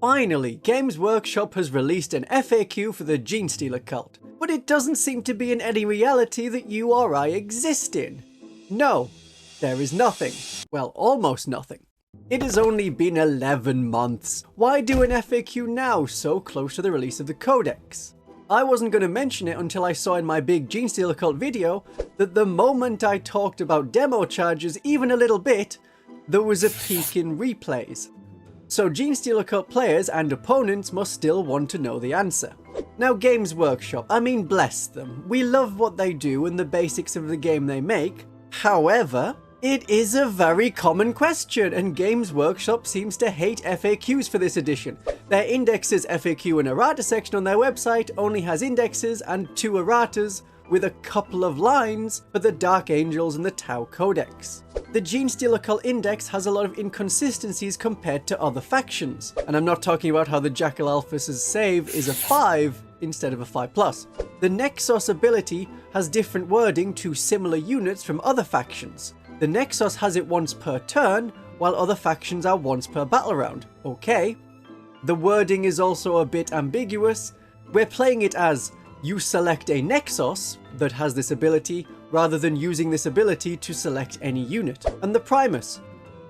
Finally, Games Workshop has released an FAQ for the Genestealer Cult, but it doesn't seem to be in any reality that you or I exist in. No, there is nothing. Well, almost nothing. It has only been 11 months. Why do an FAQ now, so close to the release of the Codex? I wasn't going to mention it until I saw in my big Genestealer Cult video that the moment I talked about demo charges even a little bit, there was a peak in replays. So Genestealer Cult players and opponents must still want to know the answer. Now Games Workshop, I mean bless them, we love what they do and the basics of the game they make. However, it is a very common question and Games Workshop seems to hate FAQs for this edition. Their indexes FAQ and errata section on their website only has indexes and 2 erratas with a couple of lines for the Dark Angels and the Tau Codex. The Genestealer Cult Index has a lot of inconsistencies compared to other factions, and I'm not talking about how the Jackal Alphys' save is a 5 instead of a 5+. The Nexus ability has different wording to similar units from other factions. The Nexus has it once per turn, while other factions are once per battle round. Okay. The wording is also a bit ambiguous. We're playing it as you select a Nexus that has this ability, rather than using this ability to select any unit. And the Primus.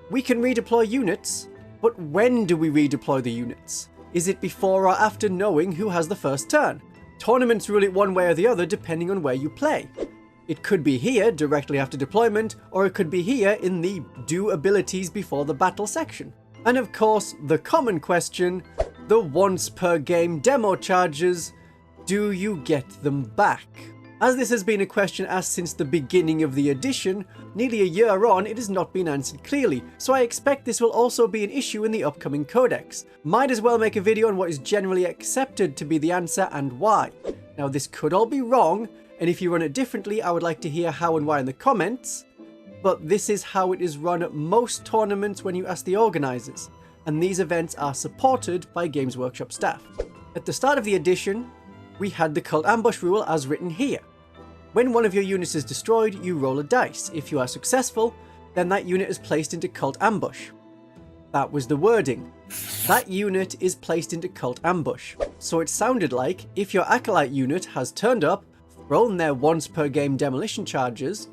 We can redeploy units, but when do we redeploy the units? Is it before or after knowing who has the first turn? Tournaments rule it one way or the other depending on where you play. It could be here, directly after deployment, or it could be here in the do abilities before the battle section. And of course, the common question, the once per game demo charges, do you get them back? As this has been a question asked since the beginning of the edition, nearly a year on it has not been answered clearly, so I expect this will also be an issue in the upcoming Codex. Might as well make a video on what is generally accepted to be the answer and why. Now this could all be wrong, and if you run it differently I would like to hear how and why in the comments, but this is how it is run at most tournaments when you ask the organisers, and these events are supported by Games Workshop staff. At the start of the edition, we had the Cult Ambush rule as written here. When one of your units is destroyed, you roll a dice. If you are successful, then that unit is placed into Cult Ambush. That was the wording. That unit is placed into Cult Ambush. So it sounded like if your Acolyte unit has turned up, thrown their once per game demolition charges,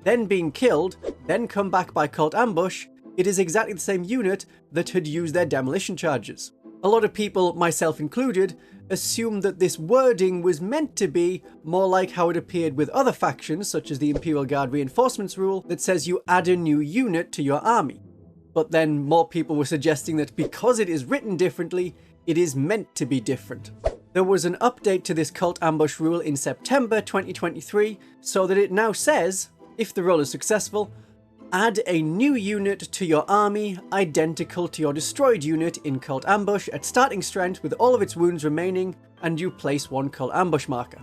then been killed, then come back by Cult Ambush, it is exactly the same unit that had used their demolition charges. A lot of people, myself included, assumed that this wording was meant to be more like how it appeared with other factions, such as the Imperial Guard Reinforcements rule that says you add a new unit to your army. But then more people were suggesting that because it is written differently, it is meant to be different. There was an update to this Cult Ambush rule in September 2023, so that it now says, if the roll is successful, add a new unit to your army identical to your destroyed unit in Cult Ambush at starting strength with all of its wounds remaining, and you place 1 Cult Ambush marker.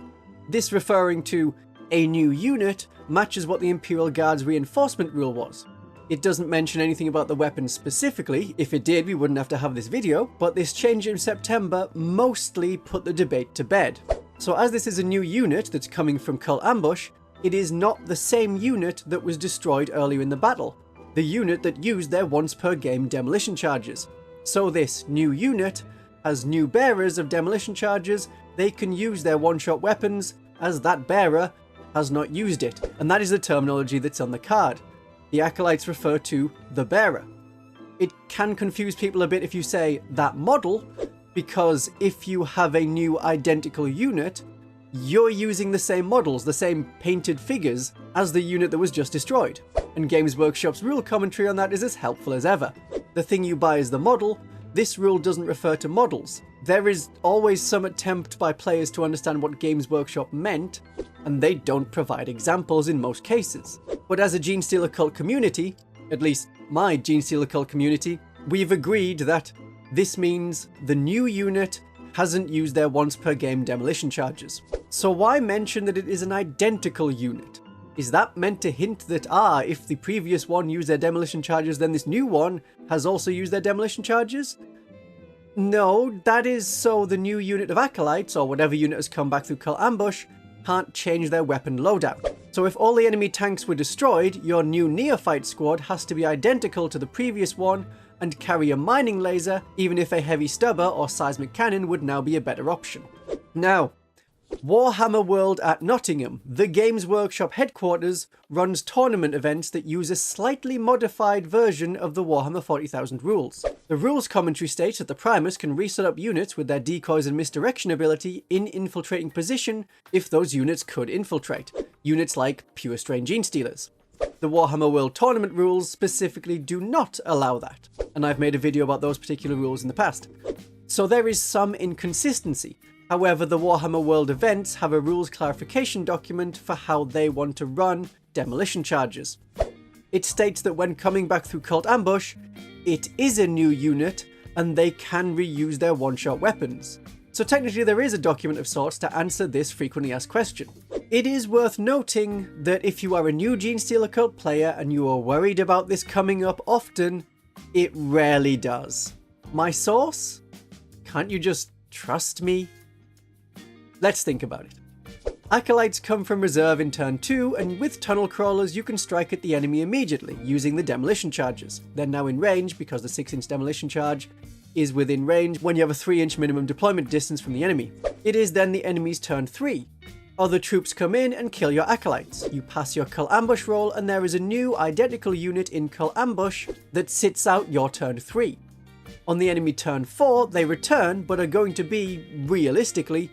This referring to a new unit matches what the Imperial Guard's reinforcement rule was. It doesn't mention anything about the weapons specifically. If it did, we wouldn't have to have this video, but this change in September mostly put the debate to bed. So as this is a new unit that's coming from Cult Ambush, it is not the same unit that was destroyed earlier in the battle, the unit that used their once per game demolition charges. So this new unit has new bearers of demolition charges, they can use their one-shot weapons as that bearer has not used it, and that is the terminology that's on the card. The Acolytes refer to the bearer. It can confuse people a bit if you say that model, because if you have a new identical unit, you're using the same models, the same painted figures, as the unit that was just destroyed. And Games Workshop's rule commentary on that is as helpful as ever. The thing you buy is the model. This rule doesn't refer to models. There is always some attempt by players to understand what Games Workshop meant, and they don't provide examples in most cases. But as a Genestealer Cult community, at least my Genestealer Cult community, we've agreed that this means the new unit hasn't used their once per game demolition charges. So why mention that it is an identical unit? Is that meant to hint that, if the previous one used their demolition charges, then this new one has also used their demolition charges? No, that is so the new unit of Acolytes, or whatever unit has come back through Cult Ambush, can't change their weapon loadout. So if all the enemy tanks were destroyed, your new Neophyte squad has to be identical to the previous one, and carry a mining laser, even if a heavy stubber or seismic cannon would now be a better option. Now, Warhammer World at Nottingham, the Games Workshop headquarters, runs tournament events that use a slightly modified version of the Warhammer 40,000 rules. The rules commentary states that the Primus can reset up units with their decoys and misdirection ability in infiltrating position if those units could infiltrate. Units like Pure Strain Genestealers. The Warhammer World tournament rules specifically do not allow that, and I've made a video about those particular rules in the past. So there is some inconsistency. However, the Warhammer World events have a rules clarification document for how they want to run demolition charges. It states that when coming back through Cult Ambush, it is a new unit and they can reuse their one-shot weapons. So technically there is a document of sorts to answer this frequently asked question. It is worth noting that if you are a new Genestealer Cult player and you are worried about this coming up often, it rarely does. My source? Can't you just trust me? Let's think about it. Acolytes come from reserve in turn 2, and with tunnel crawlers you can strike at the enemy immediately, using the demolition charges. They're now in range because the 6-inch demolition charge is within range when you have a 3-inch minimum deployment distance from the enemy. It is then the enemy's turn 3. Other troops come in and kill your acolytes. You pass your Cult Ambush roll and there is a new identical unit in Cult Ambush that sits out your turn 3. On the enemy turn 4, they return but are going to be, realistically,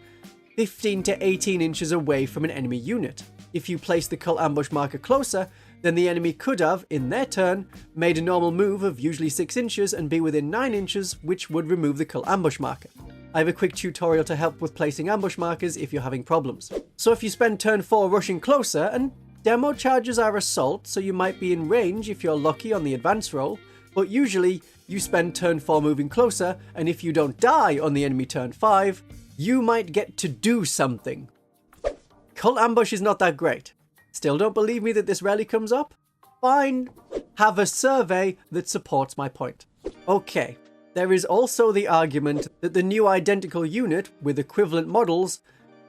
15 to 18 inches away from an enemy unit. If you place the Cult Ambush marker closer, then the enemy could have, in their turn, made a normal move of usually 6 inches and be within 9 inches, which would remove the Cult Ambush marker. I have a quick tutorial to help with placing ambush markers if you're having problems. So if you spend turn 4 rushing closer, and demo charges are assault, so you might be in range if you're lucky on the advance roll, but usually you spend turn 4 moving closer, and if you don't die on the enemy turn 5, you might get to do something. Cult Ambush is not that great. Still don't believe me that this rarely comes up? Fine. Have a survey that supports my point. Okay, there is also the argument that the new identical unit with equivalent models,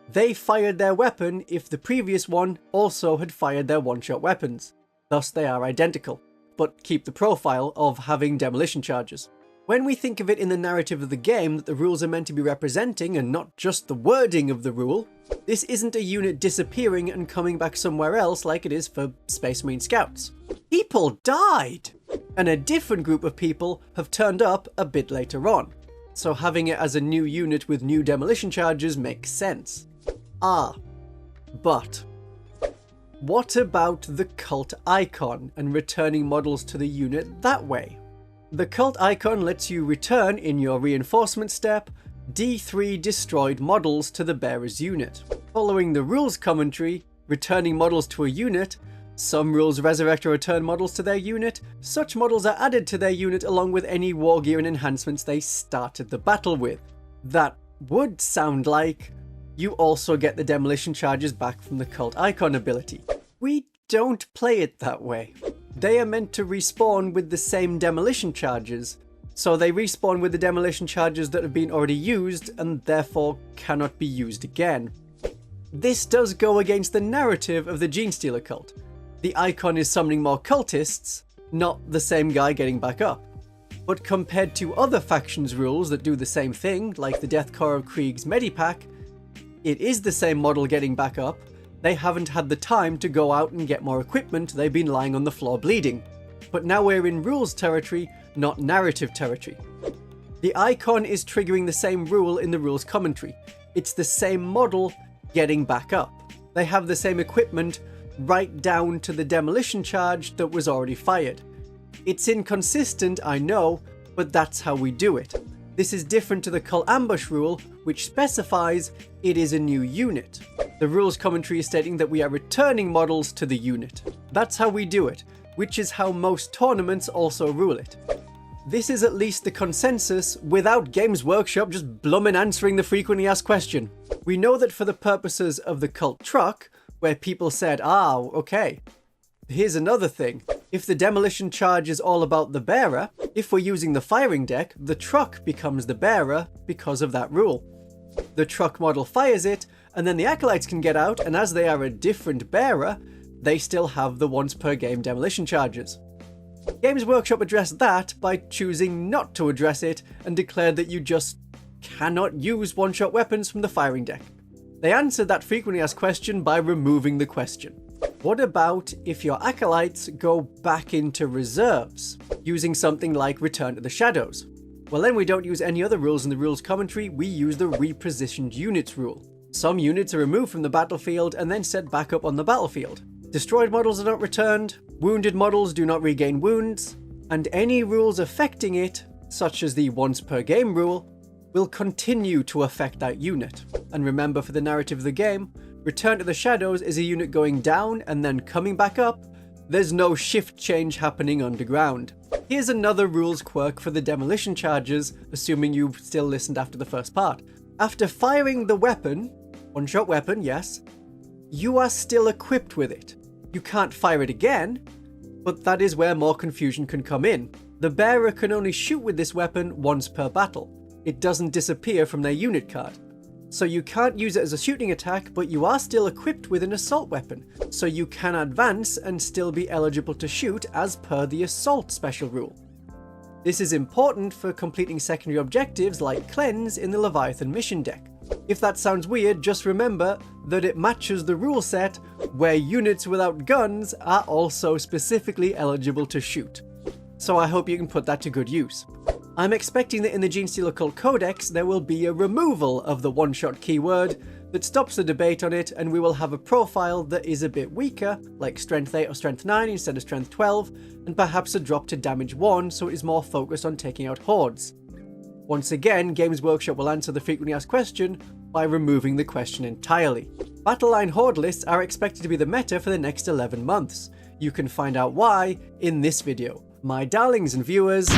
they fired their weapon if the previous one also had fired their one-shot weapons. Thus they are identical, but keep the profile of having demolition charges. When we think of it in the narrative of the game that the rules are meant to be representing and not just the wording of the rule, this isn't a unit disappearing and coming back somewhere else like it is for Space Marine Scouts. People died! And a different group of people have turned up a bit later on. So having it as a new unit with new demolition charges makes sense. But what about the cult icon and returning models to the unit that way? The cult icon lets you return in your reinforcement step D3 destroyed models to the bearer's unit. Following the rules commentary, returning models to a unit, some rules resurrect or return models to their unit. Such models are added to their unit along with any war gear and enhancements they started the battle with. That would sound like you also get the demolition charges back from the cult icon ability. We don't play it that way. They are meant to respawn with the same demolition charges, so they respawn with the demolition charges that have been already used and therefore cannot be used again. This does go against the narrative of the Genestealer cult. The icon is summoning more cultists, not the same guy getting back up. But compared to other factions rules that do the same thing, like the Death Corps of Krieg's Medipack, it is the same model getting back up. They haven't had the time to go out and get more equipment, they've been lying on the floor bleeding. But now we're in rules territory, not narrative territory. The icon is triggering the same rule in the rules commentary. It's the same model getting back up. They have the same equipment right down to the demolition charge that was already fired. It's inconsistent, I know, but that's how we do it. This is different to the Cult Ambush rule, which specifies it is a new unit. The rules commentary is stating that we are returning models to the unit. That's how we do it, which is how most tournaments also rule it. This is at least the consensus without Games Workshop just blummin' answering the frequently asked question. We know that for the purposes of the cult truck, where people said, okay, here's another thing. If the demolition charge is all about the bearer, if we're using the firing deck, the truck becomes the bearer because of that rule. The truck model fires it, and then the acolytes can get out, and as they are a different bearer, they still have the once per game demolition charges. Games Workshop addressed that by choosing not to address it and declared that you just cannot use one-shot weapons from the firing deck. They answered that frequently asked question by removing the question. What about if your acolytes go back into reserves, using something like Return to the Shadows? Well, then we don't use any other rules in the rules commentary, we use the repositioned units rule. Some units are removed from the battlefield and then set back up on the battlefield. Destroyed models are not returned, wounded models do not regain wounds, and any rules affecting it, such as the once per game rule, will continue to affect that unit. And remember, for the narrative of the game, Return to the Shadows is a unit going down and then coming back up. There's no shift change happening underground. Here's another rules quirk for the demolition charges, assuming you've still listened after the first part. After firing the weapon, one-shot weapon, yes, you are still equipped with it. You can't fire it again, but that is where more confusion can come in. The bearer can only shoot with this weapon once per battle. It doesn't disappear from their unit card. So you can't use it as a shooting attack, but you are still equipped with an assault weapon, so you can advance and still be eligible to shoot as per the assault special rule. This is important for completing secondary objectives like Cleanse in the Leviathan mission deck. If that sounds weird, just remember that it matches the rule set where units without guns are also specifically eligible to shoot. So I hope you can put that to good use. I'm expecting that in the Genestealer Cult Codex there will be a removal of the one-shot keyword that stops the debate on it, and we will have a profile that is a bit weaker, like Strength 8 or Strength 9 instead of Strength 12, and perhaps a drop to Damage 1 so it is more focused on taking out hordes. Once again, Games Workshop will answer the frequently asked question by removing the question entirely. Battleline horde lists are expected to be the meta for the next 11 months. You can find out why in this video. My darlings and viewers,